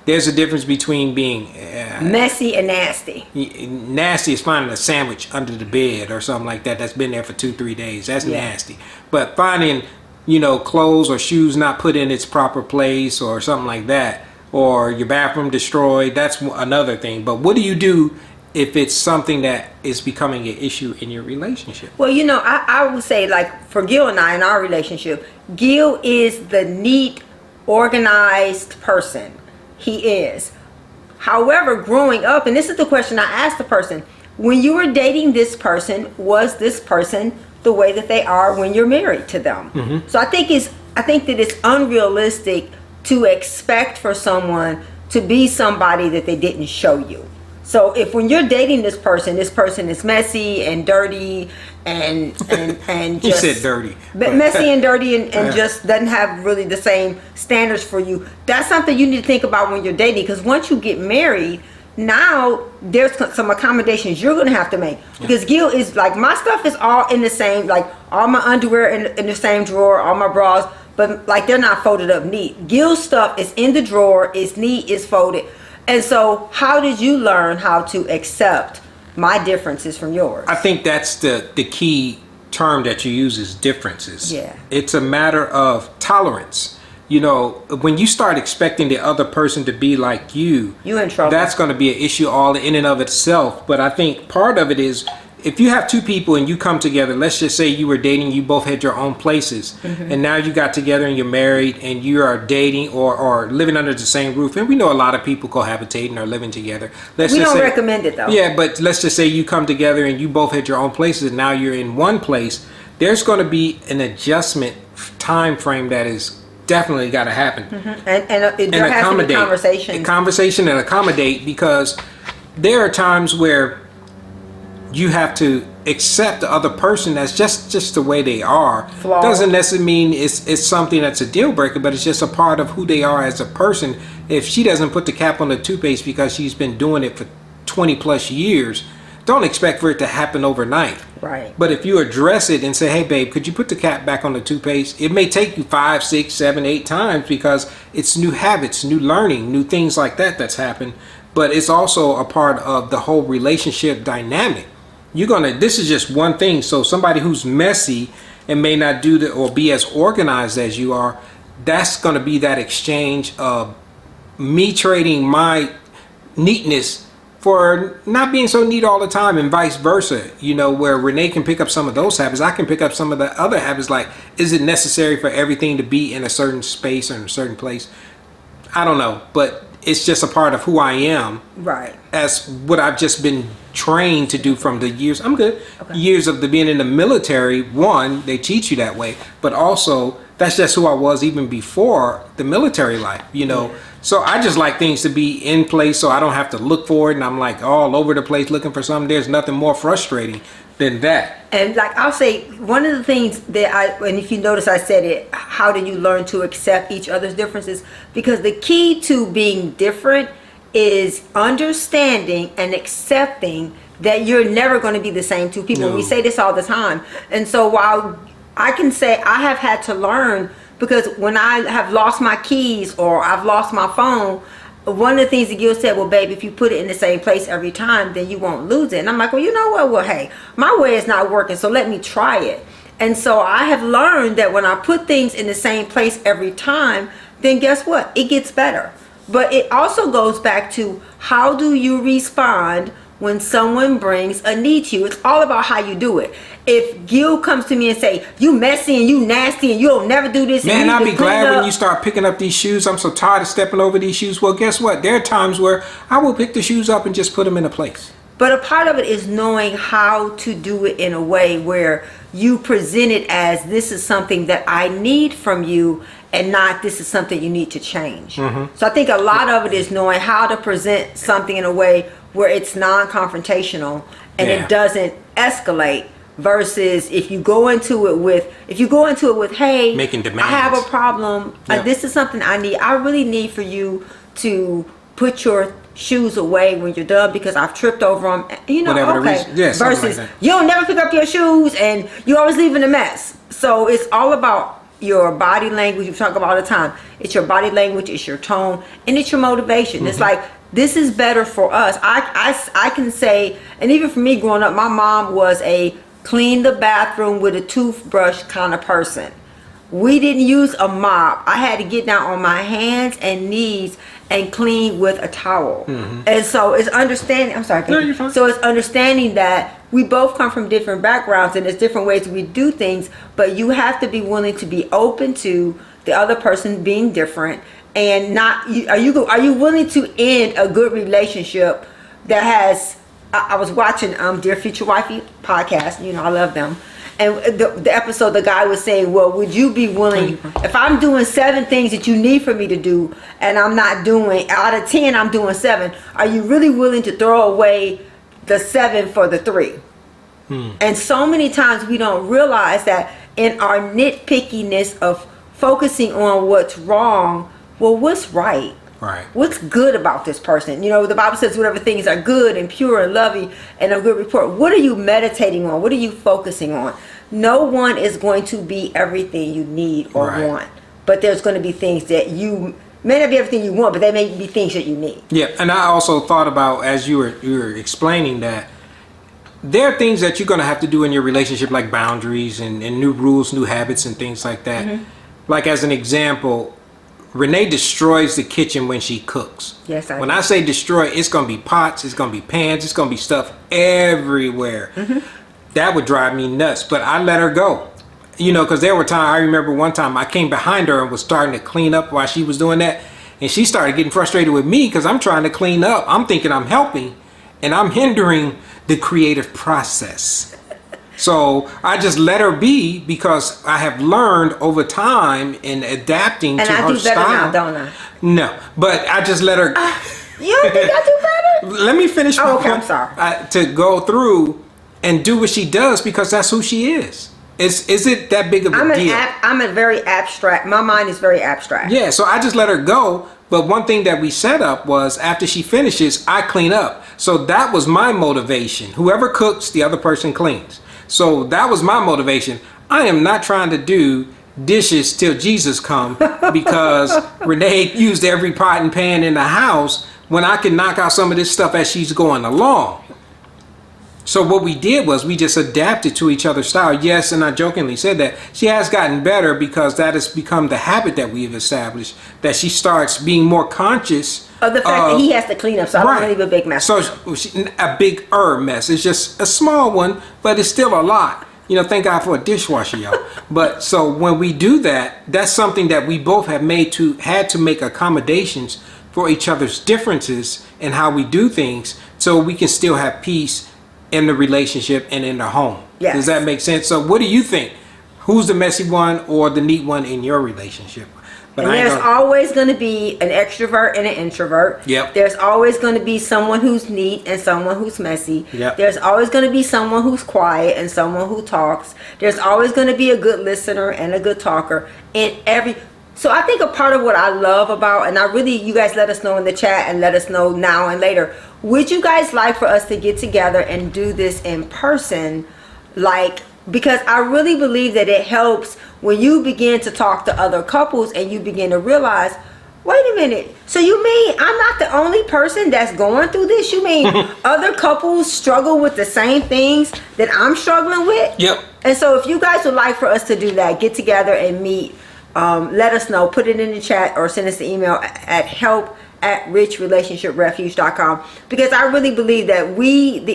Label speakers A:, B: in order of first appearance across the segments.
A: There's a difference between being
B: messy and nasty.
A: Nasty is finding a sandwich under the bed or something like that that's been there for 2-3 days. That's nasty. But finding, clothes or shoes not put in its proper place or something like that, or your bathroom destroyed, that's another thing. But what do you do if it's something that is becoming an issue in your relationship?
B: Well, I would say, like, for Gil and I in our relationship, Gil is the neat, organized person. He is. However, growing up, and this is the question I asked the person, when you were dating this person, was this person the way that they are when you're married to them? Mm-hmm. So I think that it's unrealistic to expect for someone to be somebody that they didn't show you. So if when you're dating this person is messy and dirty and just,
A: you said dirty,
B: but messy and dirty and just doesn't have really the same standards for you, that's something you need to think about when you're dating. Because once you get married, now there's some accommodations you're going to have to make. Because Gil is like, my stuff is all in the same, like all my underwear in the same drawer, all my bras, but like they're not folded up neat. Gil's stuff is in the drawer, it's neat, it's folded. And so how did you learn how to accept my differences from yours?
A: I think that's the key term that you use is differences.
B: Yeah.
A: It's a matter of tolerance. When you start expecting the other person to be like you
B: in trouble.
A: That's going to be an issue all in and of itself. But I think part of it is, if you have two people and you come together, let's just say you were dating, you both had your own places, mm-hmm. and now you got together and you're married and you are dating or living under the same roof. And we know a lot of people cohabitating or living together.
B: We don't recommend it though.
A: Yeah, but let's just say you come together and you both had your own places and now you're in one place. There's going to be an adjustment time frame that is definitely got to happen.
B: Mm-hmm. And there has to be
A: conversation and accommodate, because there are times where you have to accept the other person that's just the way they are.
B: Flawed.
A: Doesn't necessarily mean it's something that's a deal breaker, but it's just a part of who they are as a person. If she doesn't put the cap on the toothpaste because she's been doing it for 20 plus years, don't expect for it to happen overnight.
B: Right.
A: But if you address it and say, hey babe, could you put the cap back on the toothpaste? It may take you 5, 6, 7, 8 times because it's new habits, new learning, new things like that's happened. But it's also a part of the whole relationship dynamic. This is just one thing. So somebody who's messy and may not do or be as organized as you are, that's going to be that exchange of me trading my neatness for not being so neat all the time, and vice versa. Where Renee can pick up some of those habits, I can pick up some of the other habits. Like, is it necessary for everything to be in a certain space or in a certain place? I don't know, but it's just a part of who I am.
B: Right.
A: As what I've just been trained to do from the years. I'm good.
B: Okay.
A: Years of being in the military. One, they teach you that way, but also that's just who I was even before the military life.
B: Yeah.
A: So I just like things to be in place so I don't have to look for it and I'm like all over the place looking for something. There's nothing more frustrating than that.
B: And like I'll say, one of the things that and if you notice I said it, how do you learn to accept each other's differences? Because the key to being different is understanding and accepting that you're never going to be the same two people. No. We say this all the time. And so while I can say I have had to learn, because when I have lost my keys or I've lost my phone, one of the things that Gil said, well, babe, if you put it in the same place every time, then you won't lose it. And I'm like, well, you know what? Well, hey, my way is not working, so let me try it. And so I have learned that when I put things in the same place every time, then guess what? It gets better. But it also goes back to, how do you respond when someone brings a need to you? It's all about how you do it. If Gil comes to me and say, you messy and you nasty and you'll never do this.
A: Man, I'll be glad when you start picking up these shoes. I'm so tired of stepping over these shoes. Well, guess what? There are times where I will pick the shoes up and just put them in a place.
B: But a part of it is knowing how to do it in a way where you present it as, this is something that I need from you, and not this is something you need to change. Mm-hmm. So I think a lot of it is knowing how to present something in a way where it's non-confrontational and it doesn't escalate, versus if you go into it with, hey,
A: making demands.
B: I have a problem. This is something I need. I really need for you to put your shoes away when you're done because I've tripped over them.
A: Whatever the reason. Yeah,
B: versus
A: like
B: you don't never pick up your shoes and you always leaving a mess. So it's all about your body language. You talk about all the time. It's your body language, it's your tone, and it's your motivation. It's like, this is better for us. I can say, and even for me growing up, my mom was a clean the bathroom with a toothbrush kind of person. We didn't use a mop. I had to get down on my hands and knees and clean with a towel. And so it's understanding. I'm sorry.
A: No, you're fine.
B: So it's understanding that we both come from different backgrounds and there's different ways we do things, but you have to be willing to be open to the other person being different, and not. Are you willing to end a good relationship that has? I was watching Dear Future Wifey podcast. You know, I love them. And the episode, the guy was saying, well, would you be willing, if I'm doing 7 things that you need for me to do, and I'm not doing, out of 10, I'm doing 7, are you really willing to throw away the 7 for the 3? And so many times we don't realize that in our nitpickiness of focusing on what's wrong, well, what's right?
A: Right.
B: What's good about this person? You know, the Bible says whatever things are good and pure and loving and of good report. What are you meditating on? What are you focusing on? No one is going to be everything you need or want. But there's going to be things that you may not be everything you want, but they may be things that you need.
A: Yeah, and I also thought about, as you were explaining, that there are things that you're going to have to do in your relationship, like boundaries and new rules, new habits, and things like that. Like, as an example, Renee destroys the kitchen when she cooks.
B: Yes, I
A: When
B: do.
A: I say destroy, it's going to be pots, it's going to be pans, it's going to be stuff everywhere. That would drive me nuts, but I let her go. You know, because there were times, I remember one time I came behind her and was starting to clean up while she was doing that. And she started getting frustrated with me because I'm trying to clean up. I'm thinking I'm helping, and I'm hindering the creative process. So I just let her be, because I have learned over time in adapting
B: And
A: to
B: I
A: her
B: do better
A: style.
B: now, don't I?
A: No, but I just let her.
B: You don't think I do better?
A: Let me finish.
B: Oh,
A: my
B: okay, I'm
A: point.
B: sorry.
A: To go through and do what she does, because that's who she is. Is it that big of a deal?
B: I'm a very abstract. My mind is very abstract.
A: Yeah, so I just let her go. But one thing that we set up was, after she finishes, I clean up. So that was my motivation. Whoever cooks, the other person cleans. So that was my motivation. I am not trying to do dishes till Jesus come, because Renee used every pot and pan in the house, when I can knock out some of this stuff as she's going along. So what we did was we just adapted to each other's style. Yes, and I jokingly said that she has gotten better, because that has become the habit that we've established, that she starts being more conscious
B: Of the fact that he has to clean up, so I don't want to leave a big mess.
A: So a big mess. It's just a small one, but it's still a lot. You know, thank God for a dishwasher, y'all. But so when we do that, that's something that we both have had to make accommodations for each other's differences in how we do things, so we can still have peace in the relationship and in the home.
B: Yes.
A: Does that make sense? So what do you think? Who's the messy one or the neat one in your relationship? But
B: And there's always going to be an extrovert and an introvert.
A: Yep.
B: There's always going to be someone who's neat and someone who's messy.
A: Yep.
B: There's always going to be someone who's quiet and someone who talks. There's always going to be a good listener and a good talker. So I think a part of what I love about, and you guys let us know in the chat and let us know now and later, would you guys like for us to get together and do this in person? Because I really believe that it helps when you begin to talk to other couples and you begin to realize, wait a minute, so you mean I'm not the only person that's going through this? You mean other couples struggle with the same things that I'm struggling with?
A: Yep.
B: And so if you guys would like for us to do that, get together and meet, let us know. Put it in the chat or send us an email at help@richrelationshiprefuge.com, because I really believe that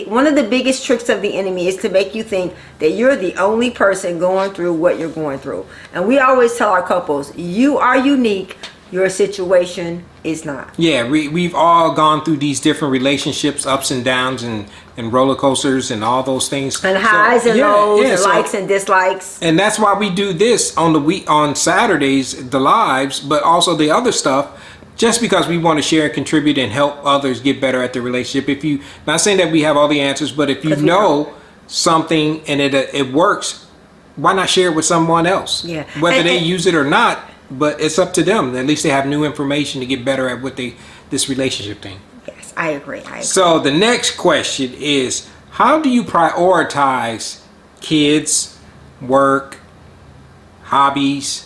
B: one of the biggest tricks of the enemy is to make you think that you're the only person going through what you're going through. And we always tell our couples, you are unique, your situation is not.
A: Yeah, we've all gone through these different relationships, ups and downs, and roller coasters and all those things,
B: And highs and lows, and
A: so-
B: likes and dislikes.
A: And that's why we do this on Saturdays, the lives, but also the other stuff, just because we want to share and contribute and help others get better at the relationship. If you, not saying that we have all the answers, but if you know something and it works, why not share it with someone else?
B: Yeah.
A: Whether they use it or not, but it's up to them. At least they have new information to get better at this relationship thing.
B: Yes, I agree.
A: So the next question is, how do you prioritize kids, work, hobbies,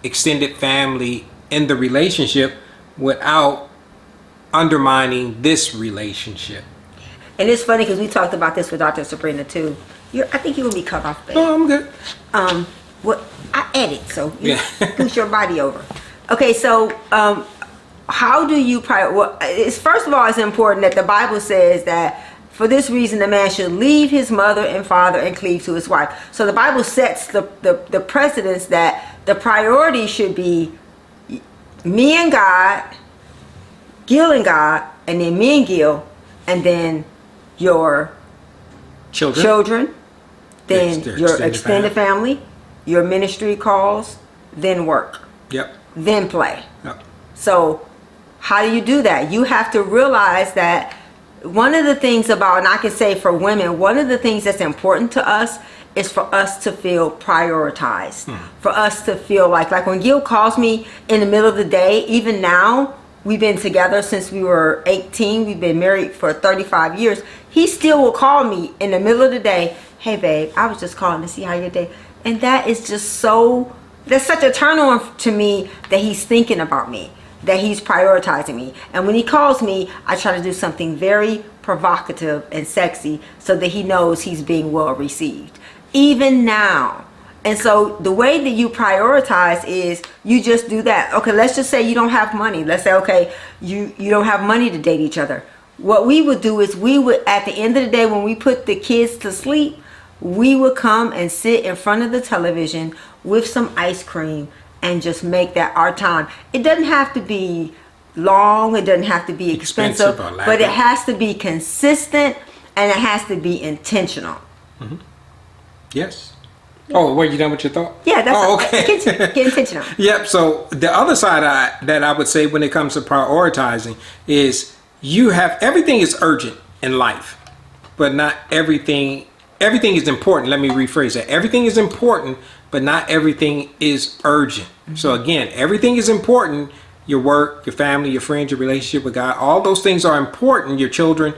A: extended family in the relationship without undermining this relationship.
B: And it's funny because we talked about this with Dr. Sabrina too. I think you're gonna be cut off, babe.
A: No, I'm good.
B: What I edit, so you
A: Yeah.
B: push your body over. Okay, so how do you well, it's first of all, it's important that the Bible says that for this reason the man should leave his mother and father and cleave to his wife. So the Bible sets the precedence that the priority should be me and God, Gil and God, and then me and Gil, and then your children, then your extended family, your ministry calls, then work,
A: Yep.
B: then play.
A: Yep.
B: So how do you do that? You have to realize that one of the things about, and I can say for women, one of the things that's important to us is for us to feel prioritized. For us to feel like when Gil calls me in the middle of the day, even now, we've been together since we were 18. We've been married for 35 years. He still will call me in the middle of the day. Hey, babe, I was just calling to see how your day. And that is just that's such a turn on to me that he's thinking about me, that he's prioritizing me. And when he calls me, I try to do something very provocative and sexy so that he knows he's being well received. Even now. And so the way that you prioritize is you just do that. Okay, let's just say you don't have money. Let's say, okay, you don't have money to date each other. What we would do is we would, at the end of the day, when we put the kids to sleep, we would come and sit in front of the television with some ice cream and just make that our time. It doesn't have to be long. It doesn't have to be expensive, but it has to be consistent and it has to be intentional.
A: Mm-hmm. Yes. Oh, were you done with your thought?
B: Yeah, that's
A: okay.
B: Get intentional.
A: Yep. So the other side that I would say when it comes to prioritizing is everything is urgent in life, but not everything. Everything is important. Let me rephrase that. Everything is important, but not everything is urgent. Mm-hmm. So again, everything is important. Your work, your family, your friends, your relationship with God, all those things are important, your children,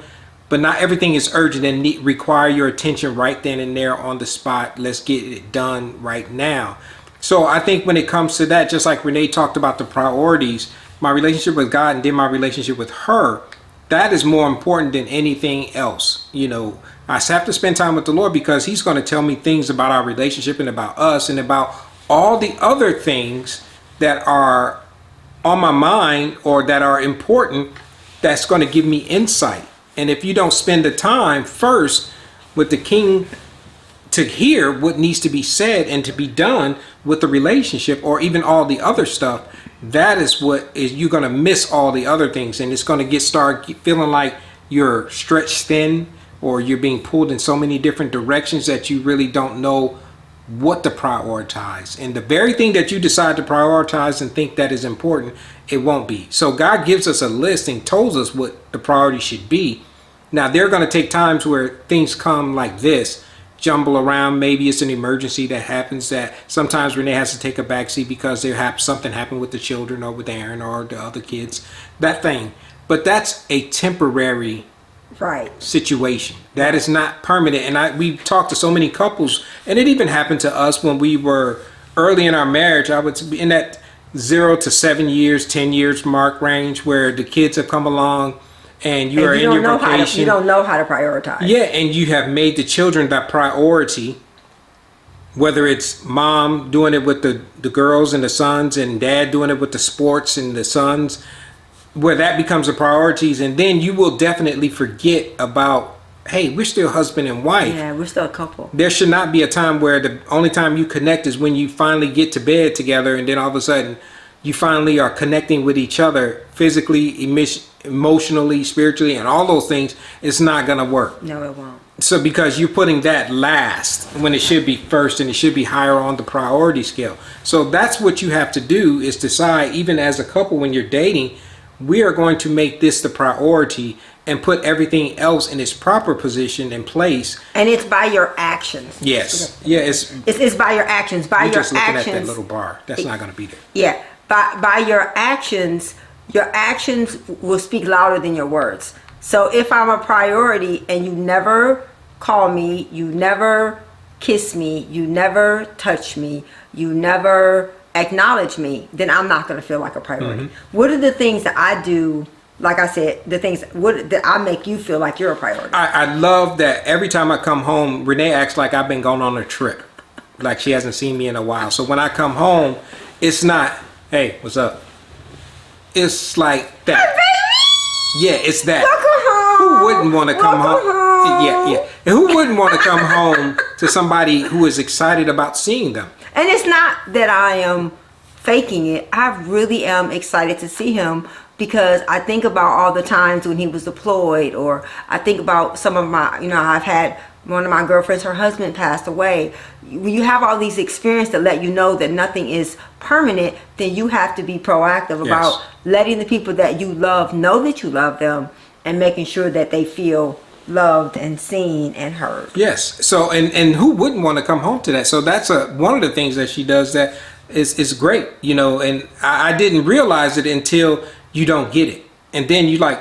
A: but not everything is urgent and require your attention right then and there on the spot. Let's get it done right now. So I think when it comes to that, just like Renee talked about the priorities, my relationship with God and then my relationship with her, that is more important than anything else. You know, I have to spend time with the Lord because he's going to tell me things about our relationship and about us and about all the other things that are on my mind or that are important, that's going to give me insight. And if you don't spend the time first with the king to hear what needs to be said and to be done with the relationship or even all the other stuff, that is you're going to miss all the other things. And it's going to start feeling like you're stretched thin or you're being pulled in so many different directions that you really don't know what to prioritize. And the very thing that you decide to prioritize and think that is important, it won't be. So God gives us a list and tells us what the priority should be. Now there are going to take times where things come like this, jumble around. Maybe it's an emergency that happens that sometimes Renee has to take a backseat because something happened with the children or with Aaron or the other kids, that thing. But that's a temporary situation. That is not permanent. And we've talked to so many couples, and it even happened to us when we were early in our marriage. I was in that 0 to 7 years, 10 years mark range where the kids have come along and you are in your vocation.
B: You don't know how to prioritize.
A: Yeah, and you have made the children the priority, whether it's mom doing it with the girls and the sons and dad doing it with the sports and the sons, where that becomes the priorities. And then you will definitely forget about, hey, we're still husband and wife.
B: Yeah, we're still a couple.
A: There should not be a time where the only time you connect is when you finally get to bed together, and then all of a sudden you finally are connecting with each other physically, emotionally, spiritually, and all those things. It's not going to work.
B: No, it won't.
A: So because you're putting that last when it should be first, and it should be higher on the priority scale. So that's what you have to do, is decide, even as a couple, when you're dating, we are going to make this the priority and put everything else in its proper position and place. And
B: it's by your actions.
A: Yes. Yeah, it's
B: by your actions. By your
A: just looking
B: actions.
A: At that little bar. That's not going to be there.
B: Yeah. By your actions will speak louder than your words. So if I'm a priority and you never call me, you never kiss me, you never touch me, you never acknowledge me, then I'm not going to feel like a priority. What are the things that I do? Like I said, the things that I make you feel like you're a priority.
A: I love that every time I come home, Renee acts like I've been going on a trip. Like she hasn't seen me in a while. So when I come home, it's not, hey, what's up? It's like that.
B: Hey,
A: yeah, it's that.
B: welcome home.
A: Who wouldn't want to come home? Yeah. And who wouldn't want to come home to somebody who is excited about seeing them?
B: And it's not that I am faking it. I really am excited to see him, because I think about all the times when he was deployed, or I think about some of my, I've had one of my girlfriends, her husband passed away. When you have all these experiences that let you know that nothing is permanent, then you have to be proactive about letting the people that you love know that you love them, and making sure that they feel loved and seen and heard.
A: Yes. So, and who wouldn't want to come home to that? So that's one of the things that she does that is great, and I didn't realize it until you don't get it. And then you like,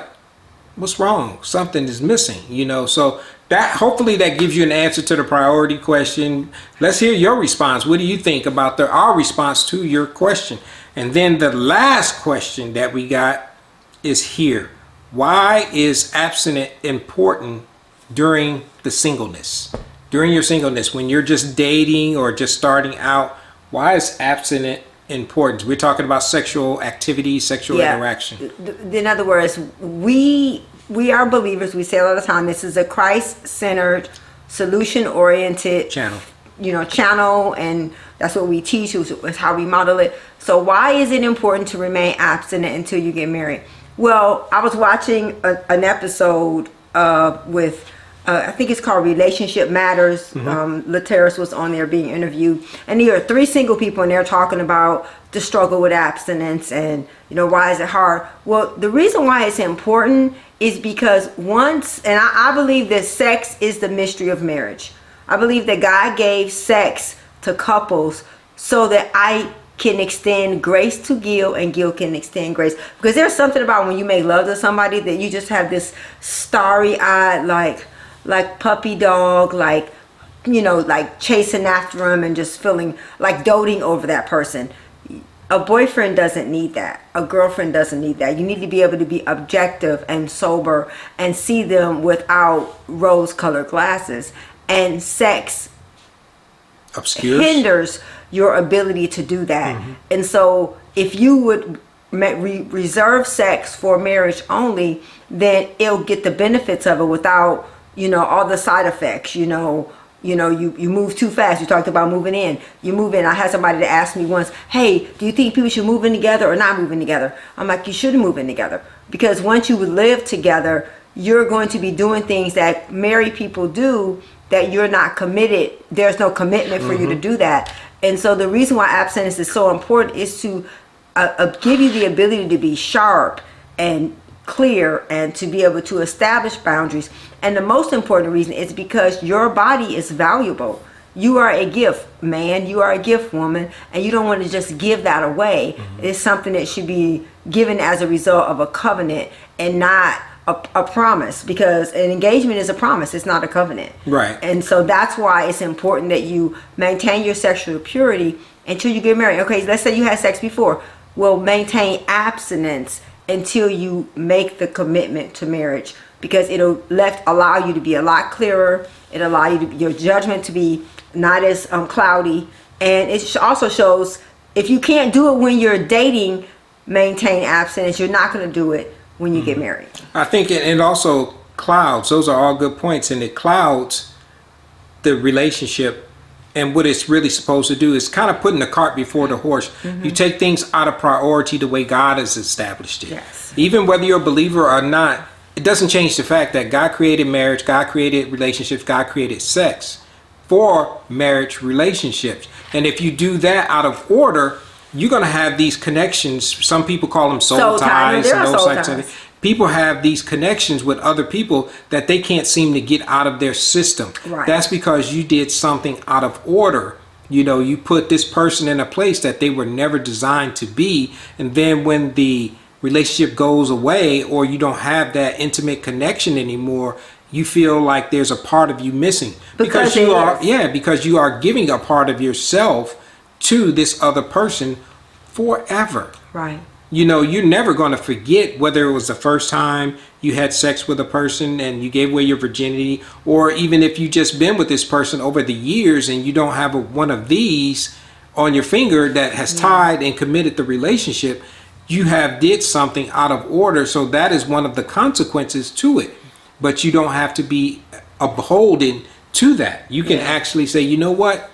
A: what's wrong? Something is missing, so that hopefully that gives you an answer to the priority question. Let's hear your response. What do you think about our response to your question? And then the last question that we got is here. Why is abstinence important during the singleness? During your singleness, when you're just dating or just starting out, why is abstinence important? We're talking about sexual activity, sexual interaction.
B: In other words, we are believers. We say all the time, this is a Christ-centered, solution-oriented channel, and that's what we teach. It's how we model it. So why is it important to remain abstinent until you get married? Well, I was watching an episode with I think it's called Relationship Matters. Lateris was on there being interviewed, and there are 3 single people in there talking about the struggle with abstinence and why is it hard. Well, the reason why it's important is because I believe that sex is the mystery of marriage. I believe that God gave sex to couples so that I can extend grace to Gil, and Gil can extend grace, because there's something about when you make love to somebody that you just have this starry-eyed, like puppy dog, like chasing after him and just feeling like doting over that person. A boyfriend doesn't need that. A girlfriend doesn't need that. You need to be able to be objective and sober and see them without rose-colored glasses. And sex hinders your ability to do that. And so if you would reserve sex for marriage only, then it'll get the benefits of it without all the side effects. You move too fast. You talked about moving in. You move in. I had somebody that asked me once, hey, do you think people should move in together or not move in together? I'm like, you shouldn't move in together, because once you live together, you're going to be doing things that married people do that you're not committed. There's no commitment for you to do that. And so the reason why abstinence is so important is to give you the ability to be sharp and clear and to be able to establish boundaries. And the most important reason is because your body is valuable. You are a gift, man. You are a gift, woman. And you don't want to just give that away. It's something that should be given as a result of a covenant and not a promise, because an engagement is a promise. It's not a covenant.
A: Right.
B: And so that's why it's important that you maintain your sexual purity until you get married. Okay, let's say you had sex before. Well, maintain abstinence until you make the commitment to marriage, because it'll allow you to be a lot clearer. It'll allow your judgment to be not as cloudy. And it also shows, if you can't do it when you're dating, maintain abstinence. You're not going to do it when you get married.
A: I think it also clouds. Those are all good points, and it clouds the relationship. And what it's really supposed to do is kind of putting the cart before the horse. You take things out of priority the way God has established it.
B: Yes.
A: Even whether you're a believer or not, it doesn't change the fact that God created marriage, God created relationships, God created sex for marriage relationships. And if you do that out of order, you're going to have these connections. Some people call them soul ties and those types of things. People have these connections with other people that they can't seem to get out of their system.
B: Right.
A: That's because you did something out of order. You put this person in a place that they were never designed to be. And then when the relationship goes away, or you don't have that intimate connection anymore, you feel like there's a part of you missing. Because you are giving a part of yourself to this other person forever.
B: Right.
A: You know, you're never going to forget whether it was the first time you had sex with a person and you gave away your virginity, or even if you just been with this person over the years and you don't have one of these on your finger that has tied and committed the relationship. You have did something out of order, so that is one of the consequences to it. But you don't have to be beholden to that. You can actually say, you know what?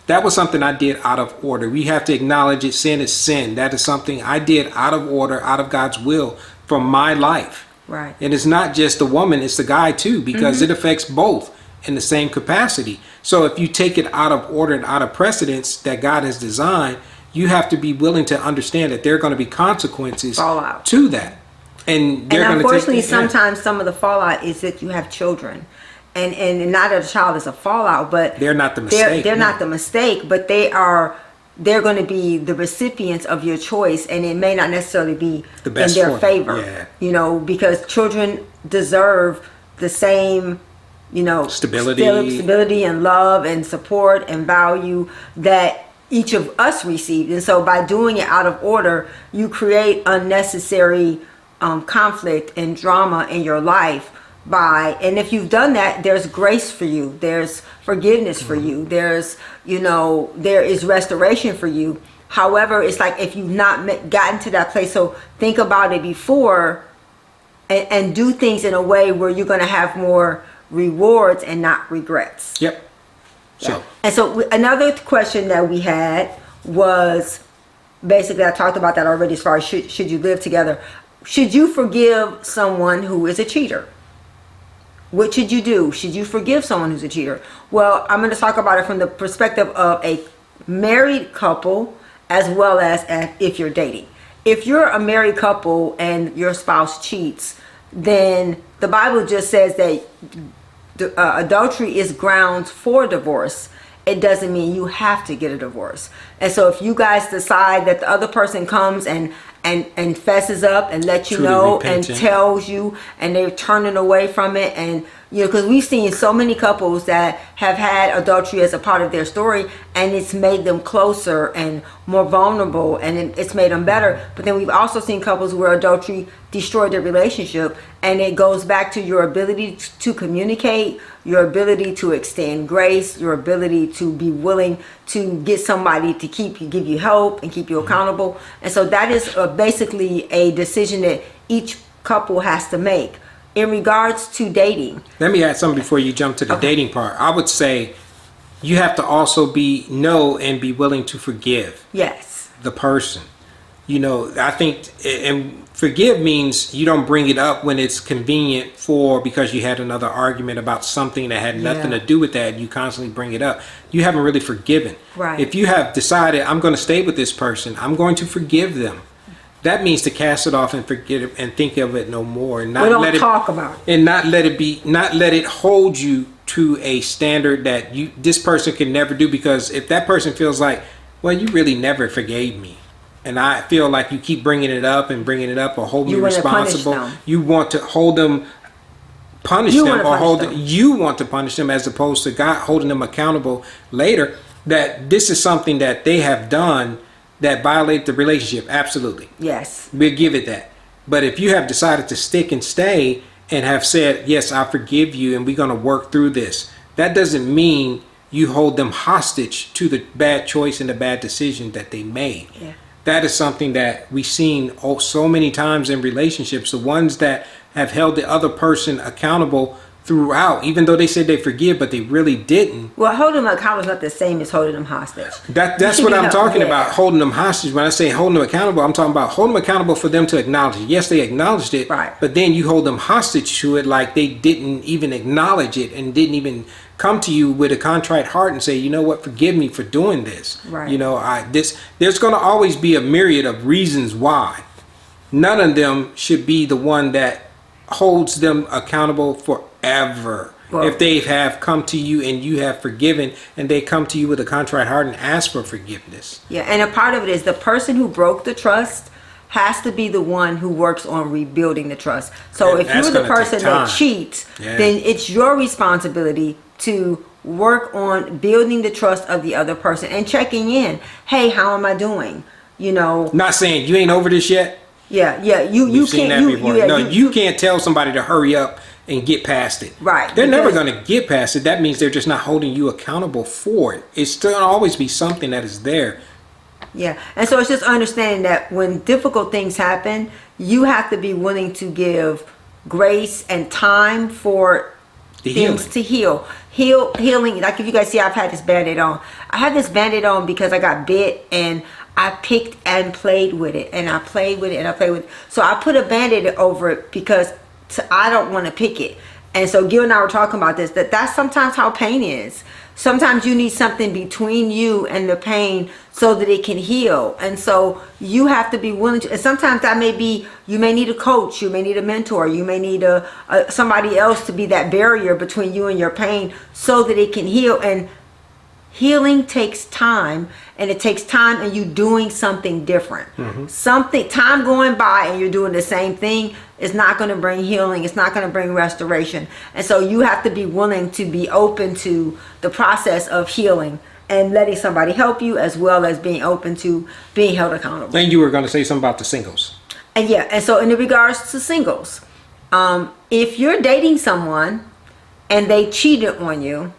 A: That was something I did out of order. We have to acknowledge it. Sin is sin. That is something I did out of order, out of God's will for my life.
B: Right.
A: And it's not just the woman, it's the guy too, because it affects both in the same capacity. So if you take it out of order and out of precedence that God has designed, you have to be willing to understand that there are going to be consequences
B: Fallout.
A: to that. And they're going to
B: unfortunately, sometimes some of the fallout is that you have children. And not that a child is a fallout, but
A: they're not the mistake.
B: They're not the mistake, but they're going to be the recipients of your choice, and it may not necessarily be
A: the best
B: in their favor.
A: Yeah.
B: You know, because children deserve the same, you know, stability and love and support and value that each of us received. And so by doing it out of order, you create unnecessary conflict and drama in your life. And if you've done that, there's grace for you, there's forgiveness for you, there's, you know, there is restoration for you. However, it's like if you've not gotten to that place, so think about it before and do things in a way where you're going to have more rewards and not regrets.
A: Yep. So.
B: And so another question that we had was, basically I talked about that already as far as should you live together. Should you forgive someone who is a cheater? What should you do? Should you forgive someone who's a cheater? Well, I'm going to talk about it from the perspective of a married couple as well as if you're dating. If you're a married couple and your spouse cheats, then the Bible just says that adultery is grounds for divorce. It doesn't mean you have to get a divorce. And so if you guys decide that the other person comes and fesses up and let you
A: Truly
B: know
A: repentant.
B: and tells you, and they're turning away from it, and you know, because we've seen so many couples that have had adultery as a part of their story, and it's made them closer and more vulnerable, and it's made them better. But then we've also seen couples where adultery destroyed their relationship, and it goes back to your ability to communicate, your ability to extend grace, your ability to be willing to get somebody to give you help and keep you accountable. And so that is basically a decision that each couple has to make. In regards to dating,
A: Let me add something before you jump to the dating part. I would say you have to also know and be willing to forgive
B: yes,
A: the person. You know, I think, and forgive means you don't bring it up when it's convenient because you had another argument about something that had nothing to do with that, and you constantly bring it up. You haven't really forgiven.
B: Right.
A: If you have decided, I'm going to stay with this person, I'm going to forgive them. That means to cast it off and forget it and think of it no more, and not let it
B: talk about it,
A: and not let it hold you to a standard that this person can never do. Because if that person feels like, well, you really never forgave me, and I feel like you keep bringing it up or hold me responsible, you want to hold them, punish them, or you want to punish them as opposed to God holding them accountable later. That this is something that they have done that violate the relationship. Absolutely.
B: yes,
A: We'll give it that. But if you have decided to stick and stay and have said, yes, I forgive you and we're going to work through this, that doesn't mean you hold them hostage to the bad choice and the bad decision that they made.
B: Yeah.
A: That is something that we've seen so many times in relationships. The ones that have held the other person accountable throughout, even though they said they forgive, but they really didn't.
B: Well, holding them accountable is not the same as holding them hostage.
A: That's what I'm talking about, holding them hostage. When I say holding them accountable, I'm talking about holding them accountable for them to acknowledge it. Yes, they acknowledged it,
B: right,
A: but then you hold them hostage to it like they didn't even acknowledge it and didn't even come to you with a contrite heart and say, you know what, forgive me for doing this.
B: Right.
A: You know, there's going to always be a myriad of reasons why. None of them should be the one that holds them accountable forever. Well, if they have come to you and you have forgiven, and they come to you with a contrite heart and ask for forgiveness.
B: Yeah, and a part of it is the person who broke the trust has to be the one who works on rebuilding the trust. So if you're the person that cheats, then it's your responsibility to work on building the trust of the other person and checking in. Hey, how am I doing? You know,
A: Not saying you ain't over this yet.
B: yeah. You
A: You've seen
B: can't
A: that before.
B: yeah,
A: No, you can't tell somebody to hurry up and get past it.
B: Right,
A: They're never
B: because-
A: going to get past it. That means they're just not holding you accountable for it. It's still gonna always be something that is there.
B: Yeah, and so it's just understanding that when difficult things happen, you have to be willing to give grace and time for
A: The
B: things
A: healing.
B: to healing. Like if you guys see, I've had this Band-Aid on. I had this Band-Aid on because I got bit, and I picked and played with it, and I played with it, and I played with it. So I put a Band-Aid over it because I don't want to pick it. And so Gil and I were talking about this, that's sometimes how pain is. Sometimes you need something between you and the pain so that it can heal. And so you have to be willing to, and sometimes that may be, you may need a coach, you may need a mentor, you may need somebody else to be that barrier between you and your pain so that it can heal. And healing takes time, and it takes time and you doing something different. Time going by and you're doing the same thing is not going to bring healing. It's not going to bring restoration. And so you have to be willing to be open to the process of healing and letting somebody help you, as well as being open to being held accountable.
A: Then you were going to say something about the singles.
B: And yeah, and so in regards to singles, if you're dating someone and they cheated on you,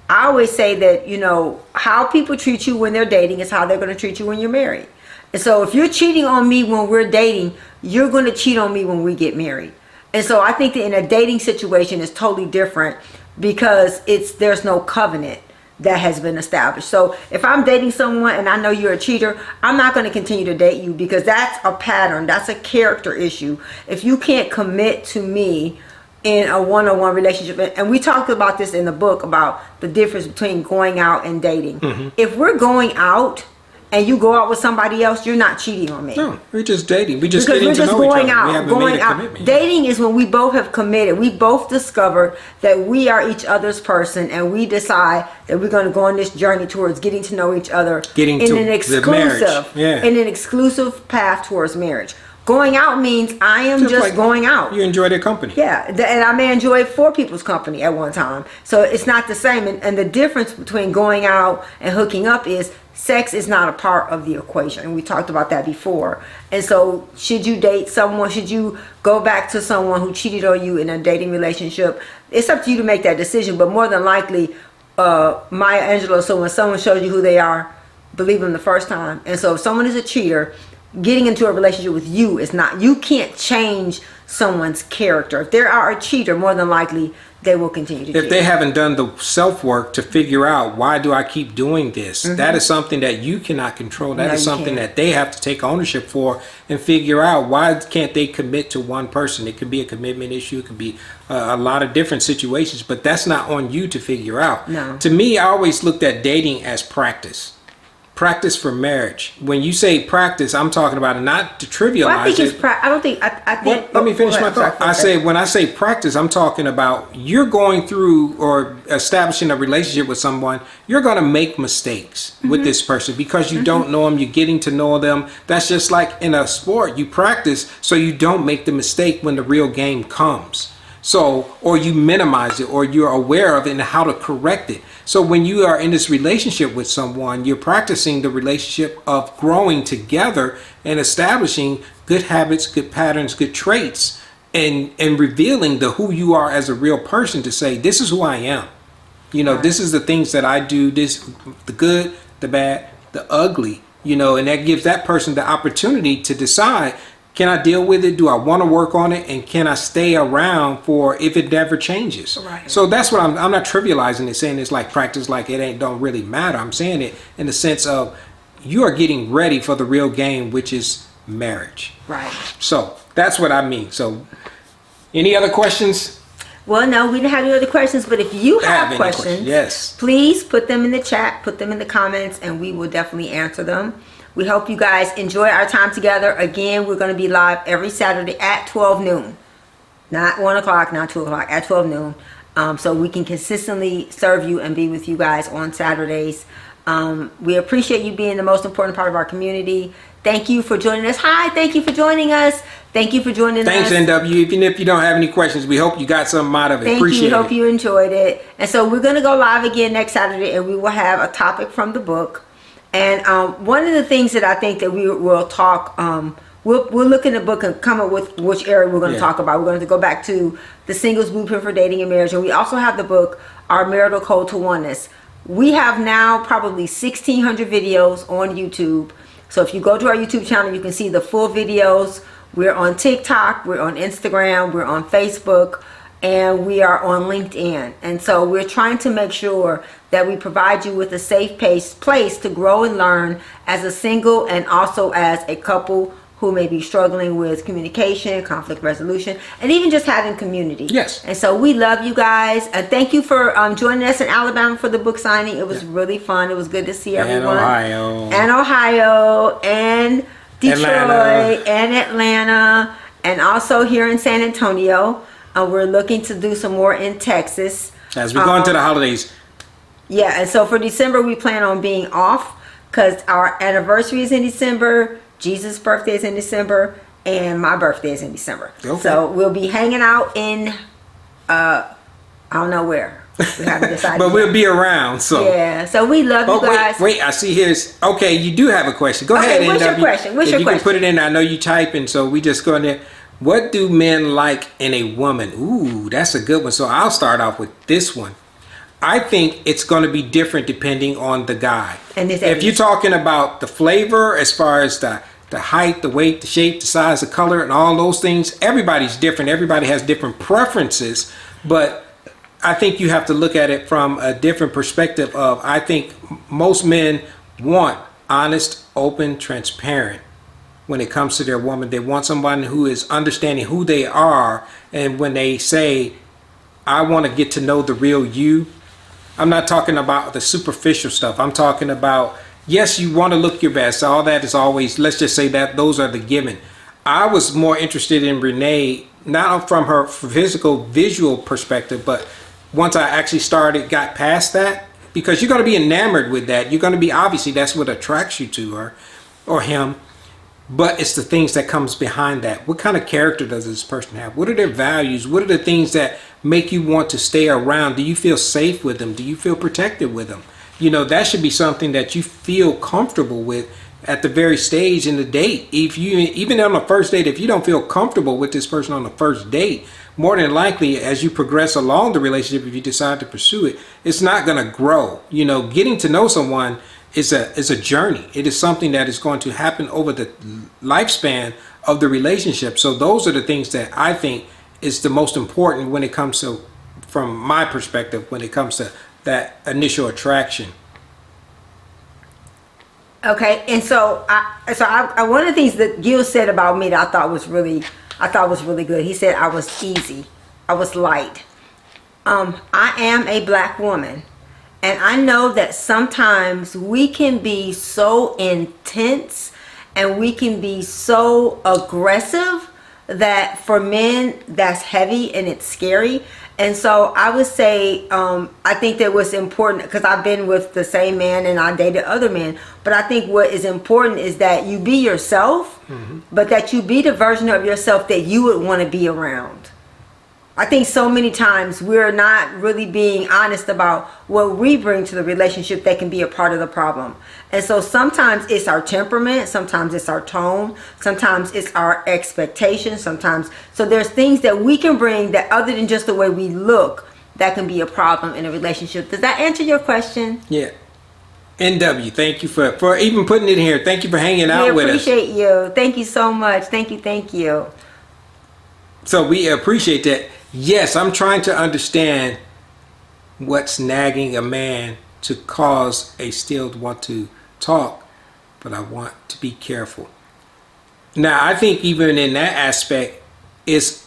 B: I always say that, you know, how people treat you when they're dating is how they're going to treat you when you're married. And so if you're cheating on me when we're dating, you're going to cheat on me when we get married. And so I think that in a dating situation is totally different because there's no covenant that has been established. So if I'm dating someone and I know you're a cheater, I'm not going to continue to date you because that's a pattern. That's a character issue. If you can't commit to me in a one-on-one relationship, and we talked about this in the book about the difference between going out and dating. If we're going out and you go out with somebody else, you're not cheating on me.
A: No, we're just dating. We just
B: Because
A: getting
B: we're
A: to
B: just
A: know each
B: going
A: other.
B: out,
A: We haven't
B: going
A: made a
B: out.
A: commitment.
B: Dating is when we both have committed. We both discovered that we are each other's person, and we decide that we're going to go on this journey towards getting to know each other
A: Getting
B: in
A: to
B: an
A: the marriage.
B: exclusive,
A: Yeah.
B: in an exclusive path towards marriage. Going out means I am just
A: like
B: going out.
A: You enjoy their company.
B: Yeah, and I may enjoy 4 people's company at one time. So it's not the same. And the difference between going out and hooking up is sex is not a part of the equation. And we talked about that before. And so should you date someone, should you go back to someone who cheated on you in a dating relationship? It's up to you to make that decision. But more than likely, Maya Angelou, so when someone shows you who they are, believe them the first time. And so if someone is a cheater, getting into a relationship with you is not, you can't change someone's character. If they are a cheater, more than likely they will continue to cheat.
A: If they haven't done the self-work to figure out, why do I keep doing this? That is something that you cannot control. That
B: No,
A: is
B: you
A: something
B: can't.
A: that they have to take ownership for and figure out, why can't they commit to one person? It could be a commitment issue. It could be a lot of different situations, but that's not on you to figure out.
B: No.
A: To me, I always looked at dating as practice. Practice for marriage. When you say practice, I'm talking about it not to trivialize
B: Well, I think
A: it.
B: it's I don't think I think.
A: Well, let me finish
B: go
A: my
B: ahead, I'm
A: thought.
B: sorry.
A: I say, when I say practice, I'm talking about you're going through or establishing a relationship with someone. You're going to make mistakes with this person because you don't know them. You're getting to know them. That's just like in a sport. You practice so you don't make the mistake when the real game comes. So, or you minimize it, or you're aware of it and how to correct it. So when you are in this relationship with someone, you're practicing the relationship of growing together and establishing good habits, good patterns, good traits, and revealing who you are as a real person, to say, this is who I am. You know, this is the things that I do, this, the good, the bad, the ugly, you know, and that gives that person the opportunity to decide, can I deal with it? Do I want to work on it? And can I stay around for if it never changes?
B: Right.
A: So that's what I'm not trivializing it, saying it's like practice, like it don't really matter. I'm saying it in the sense of you are getting ready for the real game, which is marriage.
B: Right.
A: So that's what I mean. So any other questions?
B: Well, no, we didn't have any other questions, but if you have
A: any
B: questions,
A: yes.
B: please put them in the chat, put them in the comments, and we will definitely answer them. We hope you guys enjoy our time together. Again, we're going to be live every Saturday at 12 noon. Not 1 o'clock, not 2 o'clock, at 12 noon. So we can consistently serve you and be with you guys on Saturdays. We appreciate you being the most important part of our community. Thank you for joining us. Hi, thank you for joining us. Thank you for joining
A: Thanks,
B: us.
A: NW. Even if you don't have any questions, we hope you got something out of it.
B: Thank
A: Appreciate
B: you.
A: it.
B: Hope you enjoyed it. And so we're going to go live again next Saturday, and we will have a topic from the book. And one of the things that I think that we will talk, we'll look in the book and come up with which area we're going to talk about. We're going to go back to the Singles Blueprint for Dating and Marriage. And we also have the book, Our Marital Code to Oneness. We have now probably 1,600 videos on YouTube. So if you go to our YouTube channel, you can see the full videos. We're on TikTok, we're on Instagram, we're on Facebook, and we are on LinkedIn. And so we're trying to make sure that we provide you with a safe place to grow and learn as a single and also as a couple who may be struggling with communication, conflict resolution, and even just having community.
A: Yes.
B: And so we love you guys. Thank you for joining us in Alabama for the book signing. It was really fun. It was good to see everyone. And Ohio. And Detroit. And Atlanta. And also here in San Antonio. We're looking to do some more in Texas.
A: As we go into the holidays.
B: Yeah, and so for December, we plan on being off because our anniversary is in December. Jesus' birthday is in December, and my birthday is in December. Okay. So we'll be hanging out in, I don't know where. We haven't decided.
A: But
B: yet.
A: We'll be around. So
B: yeah. So we love you guys.
A: Wait. I see here's okay. You do have a question. Go ahead.
B: What's your question? What's your
A: you
B: question?
A: Can put it in. I know you typing, so we just go in there. What do men like in a woman? Ooh, that's a good one. So I'll start off with this one. I think it's going to be different depending on the guy. And if you're talking about the flavor, as far as the height, the weight, the shape, the size, the color, and all those things, everybody's different. Everybody has different preferences. But I think you have to look at it from a different perspective of, I think most men want honest, open, transparent when it comes to their woman. They want someone who is understanding who they are. And when they say, I want to get to know the real you, I'm not talking about the superficial stuff. I'm talking about, yes, you want to look your best. All that is always, let's just say that those are the given. I was more interested in Renee, not from her physical, visual perspective, but once I actually got past that, because you're going to be enamored with that. You're going to be, obviously, that's what attracts you to her or him. But it's the things that comes behind that. What kind of character does this person have? What are their values? What are the things that make you want to stay around? Do you feel safe with them? Do you feel protected with them? You know, that should be something that you feel comfortable with at the very stage in the date. If you, even on the first date, if you don't feel comfortable with this person on the first date, more than likely, as you progress along the relationship, if you decide to pursue it, it's not going to grow. You know, getting to know someone is a journey. It is something that is going to happen over the lifespan of the relationship. So those are the things that I think is the most important when it comes to, from my perspective, when it comes to that initial attraction.
B: Okay, and so I one of the things that Gil said about me that I thought was really good. He said I was easy, I was light. I am a black woman. And I know that sometimes we can be so intense and we can be so aggressive that for men that's heavy and it's scary. And so I would say I think that what's important, because I've been with the same man and I dated other men, but I think what is important is that you be yourself, but that you be the version of yourself that you would want to be around. I think so many times we're not really being honest about what we bring to the relationship that can be a part of the problem. And so sometimes it's our temperament, sometimes it's our tone, sometimes it's our expectations, so there's things that we can bring that other than just the way we look, that can be a problem in a relationship. Does that answer your question?
A: Yeah. NW, thank you for even putting it here. Thank you for hanging out with us.
B: We appreciate you. Thank you so much. Thank you.
A: So we appreciate that. Yes, I'm trying to understand what's nagging a man to cause a still want to talk, but I want to be careful. Now, I think even in that aspect is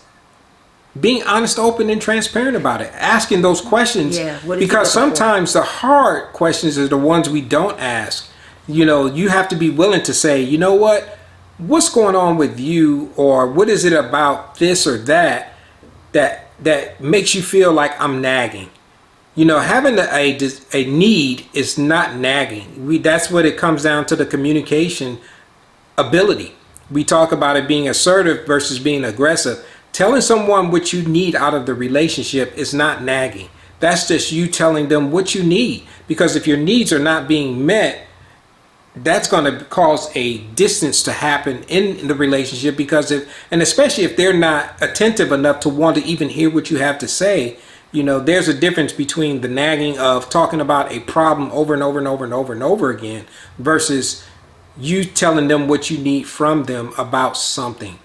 A: being honest, open, and transparent about it. Asking those questions, because sometimes the hard questions are the ones we don't ask. You know, you have to be willing to say, you know what? What's going on with you, or what is it about this or that makes you feel like I'm nagging? You know, having a need is not nagging. That's what it comes down to, the communication ability. We talk about it being assertive versus being aggressive. Telling someone what you need out of the relationship is not nagging. That's just you telling them what you need. Because if your needs are not being met, that's going to cause a distance to happen in the relationship, because and especially if they're not attentive enough to want to even hear what you have to say. There's a difference between the nagging of talking about a problem over and over and over and over and over again versus you telling them what you need from them about something.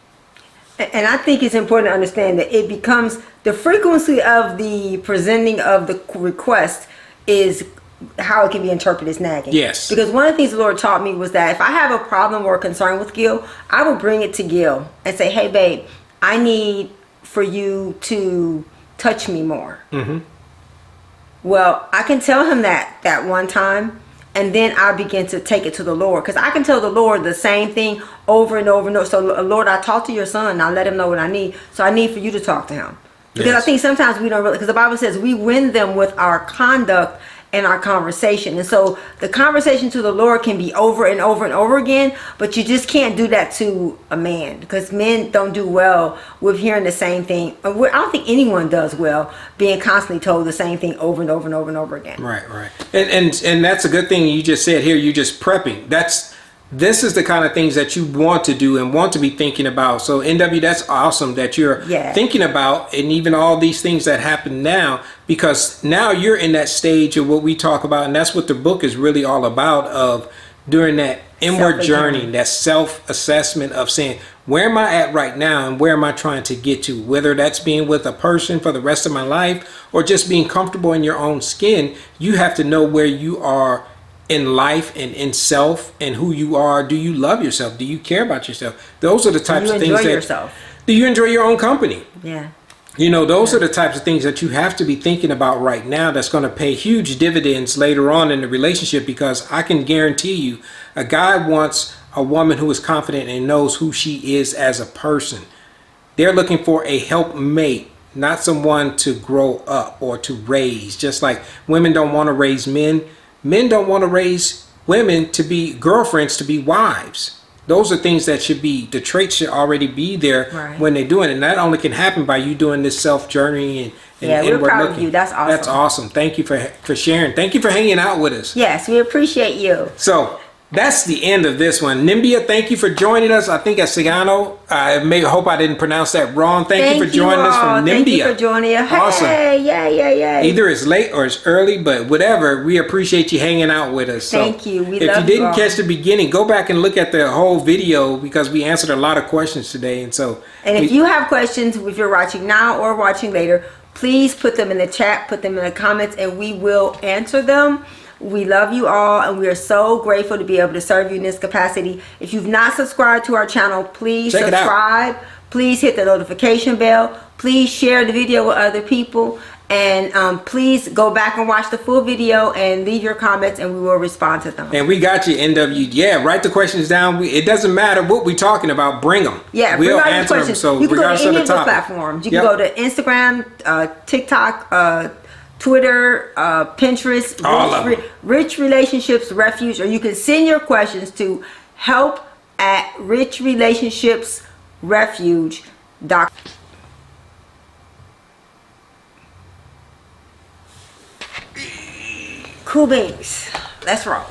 B: And I think it's important to understand that it becomes the frequency of the presenting of the request is how it can be interpreted as nagging.
A: Yes.
B: Because one of the things the Lord taught me was that if I have a problem or a concern with Gil, I will bring it to Gil and say, hey, babe, I need for you to touch me more. Mm-hmm. Well, I can tell him that one time, and then I begin to take it to the Lord, because I can tell the Lord the same thing over and over and over. So, Lord, I talked to your son. Now let him know what I need. So I need for you to talk to him. Because yes. I think sometimes we don't really, because the Bible says we win them with our conduct and our conversation. And so the conversation to the Lord can be over and over and over again, but you just can't do that to a man, because men don't do well with hearing the same thing. I don't think anyone does well being constantly told the same thing over and over and over and over again.
A: Right. And that's a good thing you just said here. You just prepping. This is the kind of things that you want to do and want to be thinking about. So NW, that's awesome that you're thinking about, and even all these things that happen now, because now you're in that stage of what we talk about, and that's what the book is really all about, of during that inward journey, that self-assessment of saying, where am I at right now and where am I trying to get to? Whether that's being with a person for the rest of my life or just being comfortable in your own skin, you have to know where you are in life and in self and who you are. Do you love yourself? Do you care about yourself? Those are the types of things do you enjoy your own company?
B: Yeah.
A: Those are the types of things that you have to be thinking about right now, that's going to pay huge dividends later on in the relationship, because I can guarantee you a guy wants a woman who is confident and knows who she is as a person. They're looking for a helpmate, not someone to grow up or to raise. Just like women don't want to raise men, men don't want to raise women to be girlfriends, to be wives. Those are things that should be, the traits should already be there when they're doing it. And that only can happen by you doing this self-journey and
B: we're proud of you. That's awesome.
A: That's awesome. Thank you for sharing. Thank you for hanging out with us.
B: Yes, we appreciate you.
A: So that's the end of this one. Nimbia, thank you for joining us. I think at Cigano. I hope I didn't pronounce that wrong. Thank you for joining us from Nimbia.
B: Thank you for joining us.
A: Awesome.
B: Hey, yeah.
A: Either it's late or it's early, but whatever. We appreciate you hanging out with us.
B: Thank you.
A: If you didn't catch the beginning, go back and look at the whole video, because we answered a lot of questions today. And if you have questions, if you're watching now or watching later, please put them in the chat, put them in the comments, and we will answer them. We love you all, and we are so grateful to be able to serve you in this capacity. If you've not subscribed to our channel, please subscribe. Please hit the notification bell. Please share the video with other people. And please go back and watch the full video and leave your comments, and we will respond to them. And we got you, NW. Yeah, write the questions down. It doesn't matter what we're talking about. Bring them.
B: Yeah,
A: we'll answer them. So
B: you can go to any of the platforms. You can go to Instagram, TikTok, Twitter, Pinterest, Rich Relationships Refuge, or you can send your questions to help@richrelationshipsrefuge.com. Cool beans. Let's roll.